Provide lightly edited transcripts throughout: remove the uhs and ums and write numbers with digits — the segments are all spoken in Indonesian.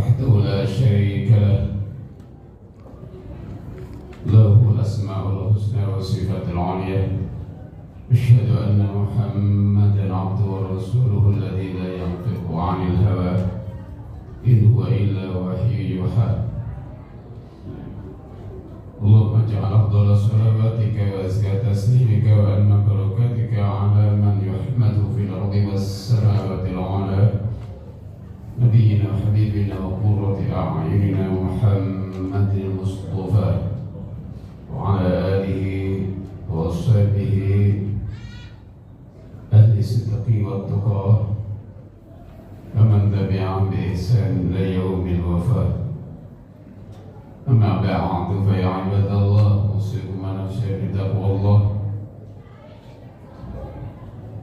وحده لا شريك له له الأسماء الحسنى والصفات العليا أشهد أن محمدا عبده ورسوله الذي لا ينطق عن الهوى إن هو إلا وحي يوحى اللهم اجعل أفضل صلواتك وأزكى تسليمك وأن بركاتك على من يحمد في الأرض والسماوات العلى نبينا وحبيبنا وقرة أعيننا محمد المصطفى وعلى آله وصحبه أهل الصدق والتقى ومن تبعهم بإحسان إلى يوم الوفاة أما بعد فيا عباد الله أوصيكم ونفسي بتقوى الله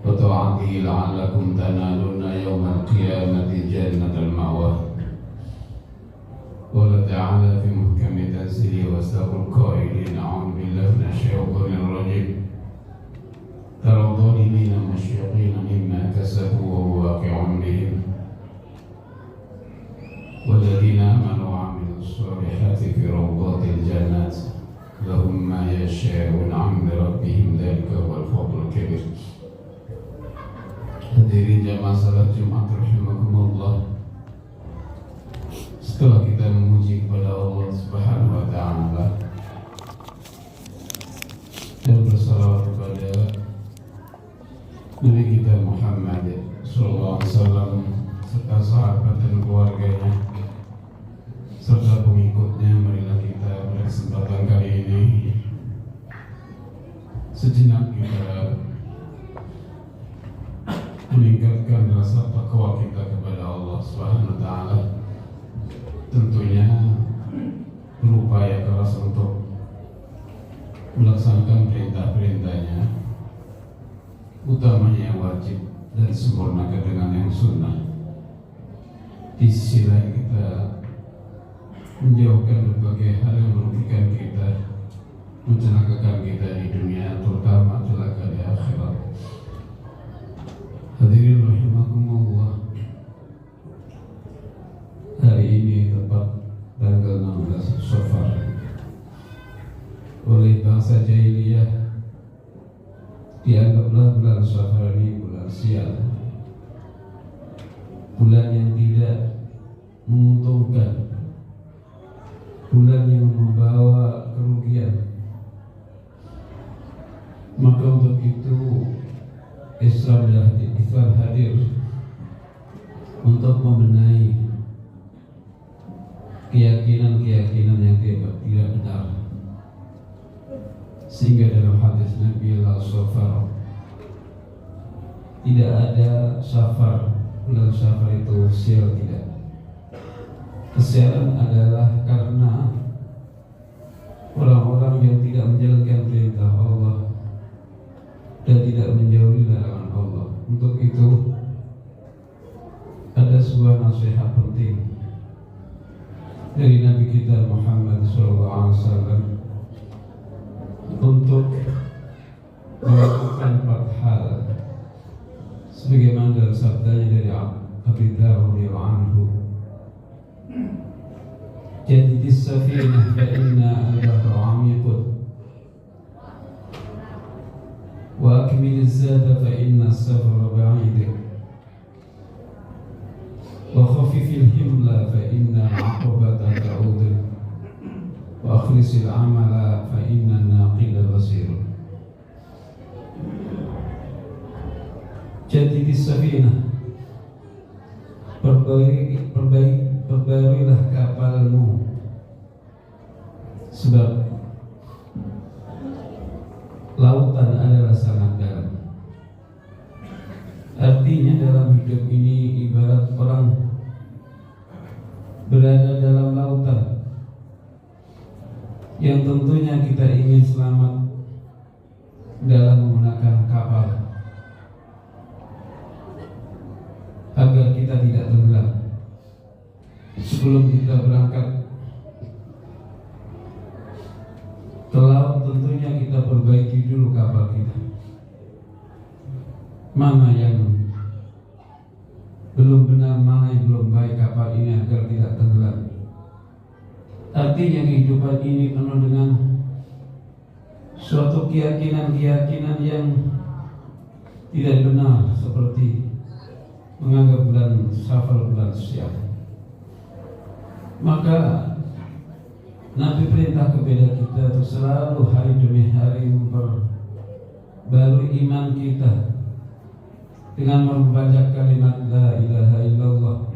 وطاعته لعلكم تنالون يوم القيامة جنة المأوى. قال تعالى في محكم تنزيله وأصدق القائلين أعوذ بالله من الشيطان الرجيم ترى الظالمين مشفقين مما كسبوا وهو واقع بهم والذين آمنوا وعملوا الصالحات في روضات الجنات لهم ما يشاءون عند ربهم ذلك هو الفضل الكبير. Hadirin jamaah salat Jumat rahimakumullah. Setelah kita memuji kepada Allah Subhanahu wa taala dan bersalawat kepada Nabi kita Muhammad sallallahu alaihi wasallam serta sahabat dan keluarganya serta pengikutnya, marilah kita pada kesempatan kali ini sejenak kita meningkatkan rasa takwa kita kepada Allah Subhanahu wa taala. Tentunya berupaya keras untuk melaksanakan perintah-perintahnya, utamanya yang wajib, dan sempurnakan dengan yang sunnah. Di sisi lain kita menjauhkan berbagai hal yang merugikan kita, mencelakakan kita di dunia, terutama celaka di akhirat. Hadirin rahimakumullah, hari ini tepat tanggal 16 Safar. Oleh bangsa jahiliyah dianggaplah bulan Safar ini bulan sial, bulan yang tidak menguntungkan, bulan yang membawa kerugian. Maka untuk itu Islam hadir untuk membenahi keyakinan-keyakinan yang tidak benar, sehingga dalam hadis Nabi Safar tidak ada safar, bulan Safar itu sial, tidak. Kesialan adalah karena orang-orang yang tidak menjalankan perintah Allah dan tidak menjauhi larangan Allah. Untuk itu ada sebuah nasihat penting dari Nabi kita Muhammad SAW untuk melakukan 4 hal, sebagaimana dalam sabdanya dari Abu Dzar radhiyallahu anhu, jadidis safinah fa inna al-bahra 'amiqun wa akmiliz zada fa inna as-safara ba'id wa khafifil himla fa inna al-'aqabata ta'ud wa akhlisil 'amala fa inna an-naqila basir. Jadidis safinah, perbaikilah kapalmu, sebab lautan adalah sangat dalam. Artinya dalam hidup ini ibarat orang berada dalam lautan yang tentunya kita ingin selamat dalam menggunakan kapal agar kita tidak tenggelam. Sebelum kita berangkat ke laut, tentunya kita perbaiki dulu kapal kita. Mana yang belum benar, mana menemani belum baik kapal ini agar tidak tenggelam. Artinya kehidupan ini penuh dengan suatu keyakinan-keyakinan yang tidak benar, seperti menganggap bulan Safar bulan Syawal. Maka Nabi perintah kepada kita untuk selalu hari demi hari memperbarui iman kita dengan membaca kalimat la ilaha illallah.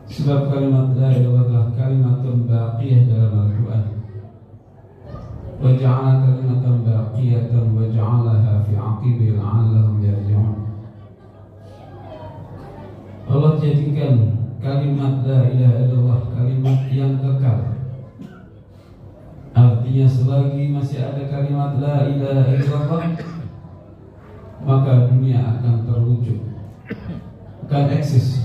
Sebab kalimat la ilaha illallah adalah kalimatun baqiyah dalam Al-Quran. Wa ja'ala kalimatan baqiyatan wa ja'alaha fi aqibi la'allahum yarji'un. Allah jadikan kalimat la ilaha illallah kalimat yang kekal. Artinya selagi masih ada kalimat la ilaha illallah, maka dunia akan terwujud, akan eksis,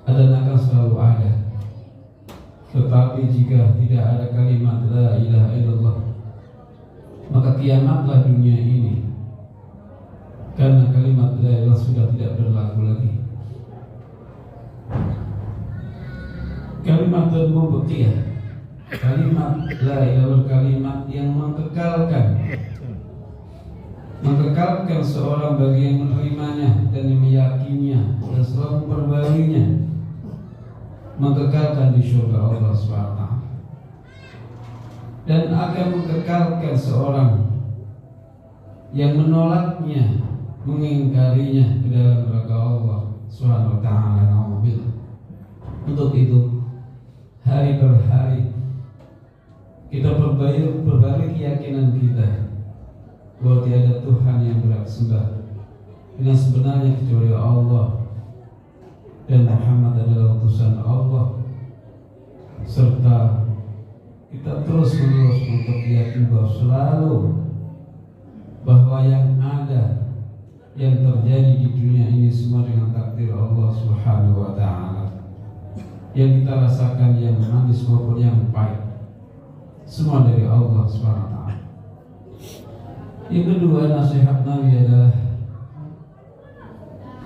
dan akan selalu ada. Tetapi jika tidak ada kalimat la ilaha illallah, maka kiamatlah dunia ini, karena kalimat la ilaha illallah sudah tidak berlaku lagi. Kalimat al-mubqiyah, kalimat la ilaha kalimat yang mengkekalkan seorang bagi yang menerimanya dan yang meyakininya dan selalu memperbaruinya, mengkekalkan di surga Allah SWT, dan akan mengkekalkan seorang yang menolaknya, mengingkarinya ke dalam neraka Allah SWT. Untuk itu hari per hari kita perbarui keyakinan kita bahwa tiada Tuhan yang berhak sembah dengan sebenarnya kecuali Allah, dan Muhammad adalah utusan Allah, serta kita terus menerus untuk yakin bahwa selalu bahwa yang ada, yang terjadi di dunia ini semua dengan takdir Allah Subhanahu wa Ta'ala. Yang kita rasakan yang manis maupun yang pahit, semua dari Allah SWT. Yang kedua, nasihat Nabi adalah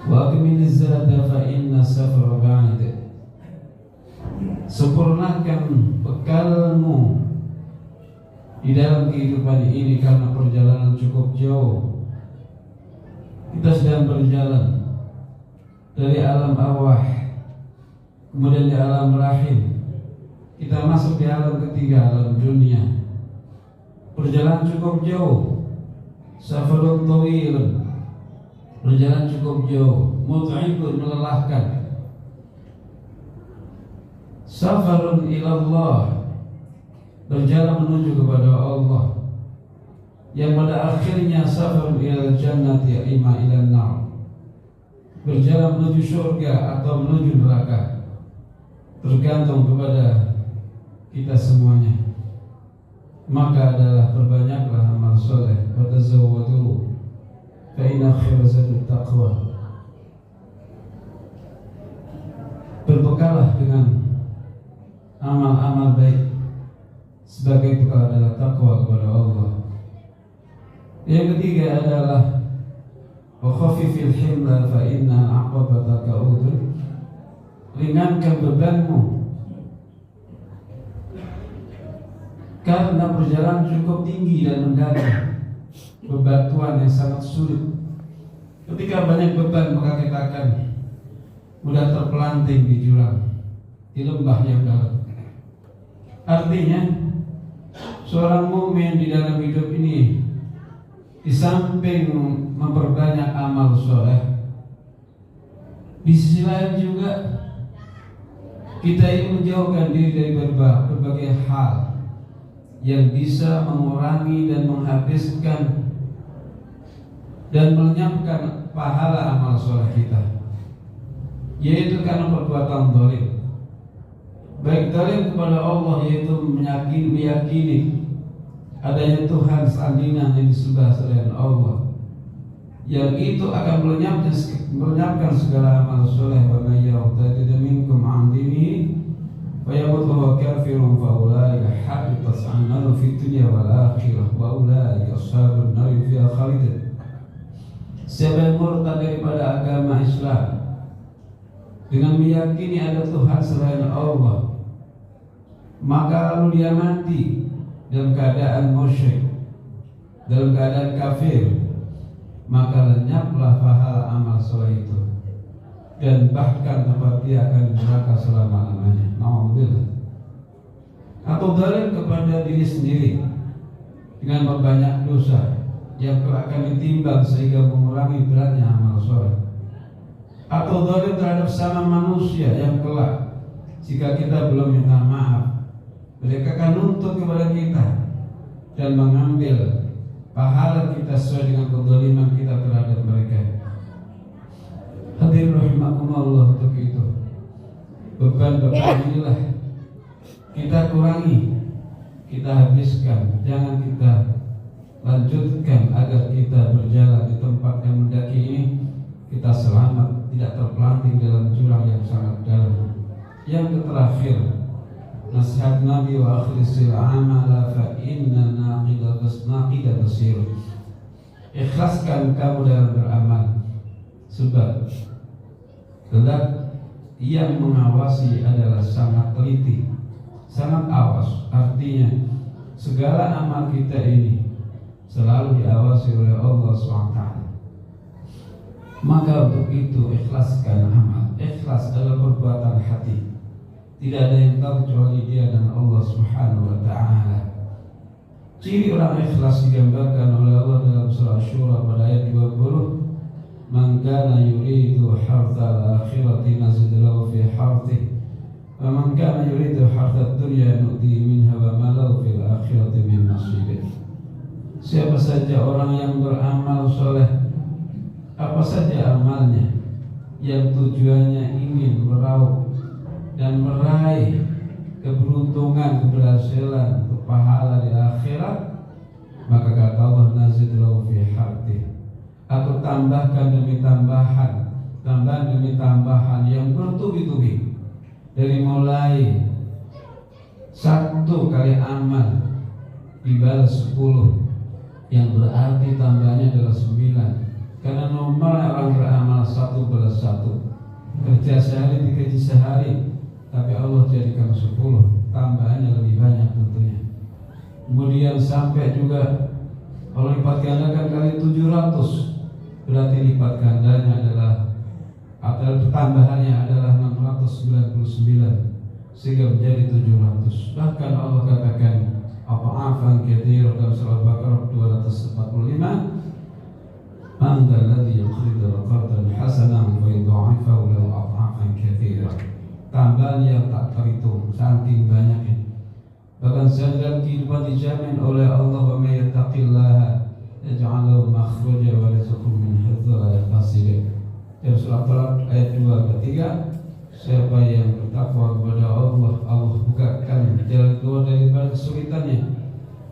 wa aqimiz zada fa inna safara ba'id. Sempurnakan bekalmu di dalam kehidupan ini karena perjalanan cukup jauh. Kita sedang berjalan dari alam arwah, kemudian di alam rahim, kita masuk di alam ketiga, alam dunia. Perjalanan cukup jauh, safarun tawilun, perjalanan cukup jauh, mut'ibun, melelahkan. Safarun ilallah, berjalan menuju kepada Allah, yang pada akhirnya safarun ilal jannati ima ilan nar, berjalan menuju surga atau menuju neraka, tergantung kepada kita semuanya. Maka adalah perbanyaklah amal soleh, wa tazawwadu fa inna khairaz zadi taqwa. Berbekalah dengan amal-amal baik, sebagai bekal adalah takwa kepada Allah. Yang ketiga adalah wa khafifil himla fa inna aqabata ka'udun. Ringankan bebanmu, karena perjalanan cukup tinggi dan mendalam, bebatuan yang sangat sulit. Ketika banyak beban, maka kita akan mudah terpelanting di jurang, di lembah yang dalam. Artinya, seorang mukmin di dalam hidup ini, di samping memperbanyak amal soleh, di sisi lain juga kita ingin menjauhkan diri dari berbagai hal yang bisa mengurangi dan menghabiskan dan melenyapkan pahala amal soleh kita, yaitu karena perbuatan zalim. Baik zalim kepada Allah, yaitu meyakini adanya Tuhan seandainya yang disembah selain Allah, yang itu akan melenyapkan segala amal soleh. Wa may yartadid minkum an dinihi fa yamut wa kafirun fa ulaika habitat a'maluhum fid dunya wal akhirah wa ulaika ashabun nar fiha khalidun. Siapa yang murtad daripada agama Islam, dengan meyakini ada Tuhan selain Allah, maka lalu dia mati dalam keadaan musyrik, dalam keadaan kafir, maka lenyaplah pahala amal soleh itu, dan bahkan tempat dia akan di neraka selama-lamanya. Na'udzubillah. Atau zalim kepada diri sendiri dengan memperbanyak dosa yang akan ditimbang sehingga mengurangi beratnya amal soleh. Atau zalim terhadap sama manusia yang kelak jika kita belum minta maaf, mereka akan nuntut kepada kita dan mengambil pahala kita sesuai dengan kezaliman kita terhadap mereka. Hadirin rahimakumullah, untuk itu beban-beban inilah kita kurangi, kita habiskan, jangan kita lanjutkan agar kita berjalan di tempat yang mendaki ini kita selamat, tidak terpelanting dalam jurang yang sangat dalam. Yang terakhir, nasihat Nabi, wa akhlisil amala fa inna naqida basir. Ikhlaskan kamu dalam beramal, sebab kelak yang mengawasi adalah sangat teliti, sangat awas. Artinya segala amal kita ini selalu diawasi oleh Allah SWT. Maka untuk itu ikhlaskan amal. Ikhlas adalah perbuatan hati. Tidak ada yang tahu kecuali Dia dan Allah Subhanahu wa taala. Ciri orang ikhlas digambarkan oleh Allah dalam surah Asy-Syura pada ayat 20. Man kana yuridu harthal akhirati nazid lahu fi harthihi wa man kana yuridu harthad dunya nu'ti minha wa ma lahu fil akhirati min nasib. Siapa saja orang yang beramal soleh, apa saja amalnya, yang tujuannya ingin meraup dan meraih keberuntungan, keberhasilan, untuk pahala di akhirat, maka kata Allah, nazid lahu fi harthihi, aku tambahkan demi tambahan, tambahan demi tambahan yang bertubi-tubi, dari mulai 1 kali amal dibalas 10, yang berarti tambahnya adalah 9. Karena normalnya orang beramal 1 balas 1, kerja sehari digaji sehari, tapi Allah jadikan 10, tambahannya lebih banyak tentunya. Kemudian sampai juga kalau lipat gandakan kali 700, berarti lipat gandanya adalah tambahannya adalah 699, sehingga menjadi 700. Bahkan Allah katakan apa-afan katsira dalam surah Al-Baqarah 245, man dzalladzi yuqridu qardan hasanan fa yudha'ifahu lahu adhafan katsira. Tambahan yang tak terhitung, saking banyaknya. Bahkan dalam kehidupan dijamin oleh Allah, wa may yattaqillaha yaj'al lahu makhraja wa yarzuqhu min haitsu la yahtasib. Dalam surah Talaq ayat 2-3, siapa yang bertakwa kepada Allah, Allah bukakan jalan keluar daripada kesulitannya,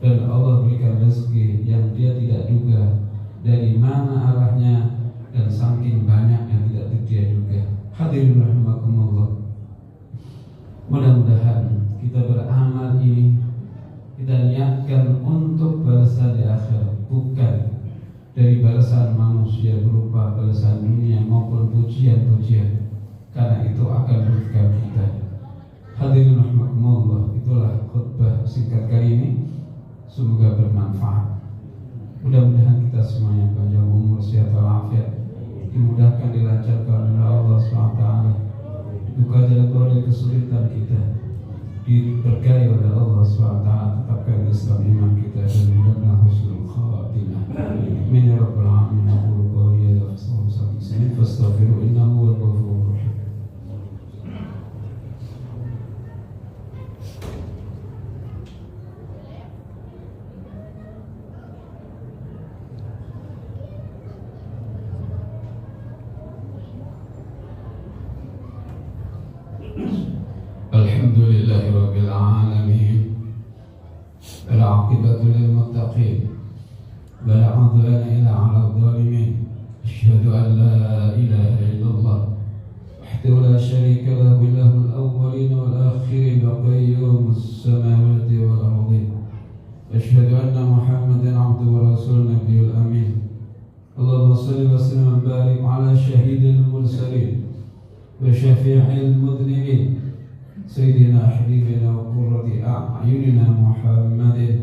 dan Allah berikan rezeki yang dia tidak duga dari mana arahnya, dan saking banyak yang tidak dia duga. Hadirin rahimakumullah, mudah-mudahan kita beramal ini kita niatkan untuk balasan di akhirat, bukan dari balasan manusia berupa balasan dunia maupun pujian-pujian, karena itu akan merugikan kita. Hadirin rahimakumullah, itulah khutbah singkat kali ini, semoga bermanfaat. Mudah-mudahan kita semuanya panjang umur, sehat walafiat, dimudahkan, dilancarkan oleh Allah SWT, dibuka jalan keluar dari kesulitan kita, diberkahi oleh Allah SWT, tetapkan Islam iman kita, dan mudah-mudahan husnul khatimah. Amin ya rabbal alamin. Aqulu qawli hadza fastaghfiruhu innahu huwal ghafurur rahim. Alhamdulillahi rabbil alamin, al-aqibatu lil muttaqin, wa la 'udwana illa 'alal zalimin. Asyhadu an la ilaha illallah wahdahu la syarika lahu, ilahul awwalin wal akhirin, wa qayyumus samawati wal ardhin. Asyhadu anna Muhammadan 'abduhu wa rasuluhu nabiyul amin. Allahumma shalli wa sallim wa barik 'ala syahidil mursalin وشفيع المذنبين سيدنا حبيبنا وقرة أعيننا محمد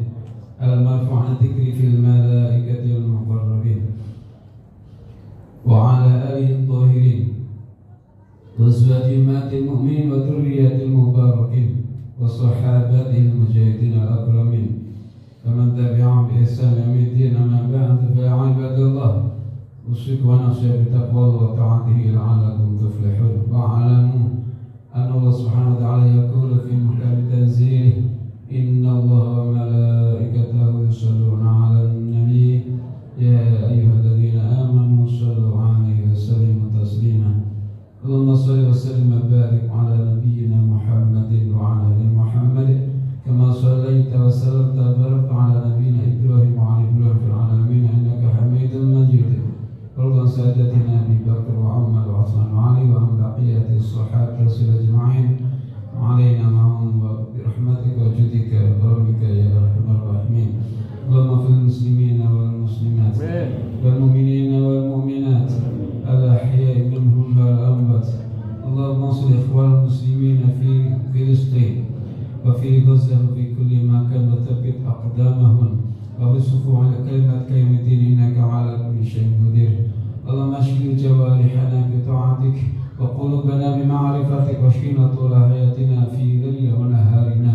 المرفوع الذكر في الملائكة المقربين وعلى آله الطاهرين وأزواج أمهات المؤمنين وذرية المباركين وصحابته المجاهدين الأكرمين ومن تبعهم بإحسان يوم الدين. أما بعد فيا عباد الله أوصيكم ونفسي بتقوى الله وطاعته لعلكم تفلحون. واعلموا أن الله سبحانه وتعالى يقول في محكم تنزيله إن الله وملائكته يصلون على النبي يا أيها الذين آمنوا صلوا عليه وسلموا تسليما. اللهم صل وسلم وبارك على نبينا محمد وعلى آل محمد كما صليت وسلمت وباركت على نبينا إبراهيم وعلى إبراهيم في العالمين إنك حميد مجيد. وارض عن سادتنا أبي بكر وعمر وعثمان وعلي وعن بقية الصحابة رسول أجمعين وعلينا معهم برحمتك وجودك وكرمك يا أرحم الراحمين. اللهم اغفر للمسلمين والمسلمات والمؤمنين والمؤمنات الأحياء منهم والأموات. اللهم انصر إخوان المسلمين في فلسطين وفي غزة وفي كل مكان وثبت أقدامهم وبالصفوف على كلمة الدين إنك على كل شيء قدير. اللهم اشغل جوارحنا بطاعتك وقلوبنا بمعرفتك واشفنا طول حياتنا في ليل ونهارنا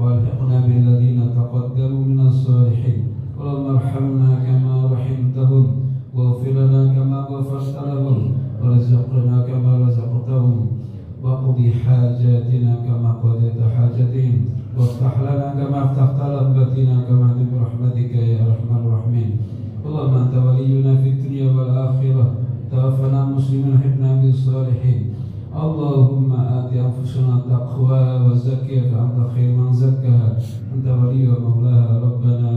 والحقنا بالذين تقدموا من الصالحين. اللهم ارحمنا كما رحمتهم واغفر لنا كما غفرت لهم ورزقنا كما رزقتهم وقضي حاجاتنا كما قضيت حاجتهم وافتح لنا كما افتحت لبتنا كما برحمتك يا ارحم الراحمين. اللهم انت ولينا في الدنيا والاخره توفنا مسلمين حبنا بالصالحين. اللهم آت أنفسنا التقوى وزكها فأنت خير من زكاها أنت ولي ومولاها. ربنا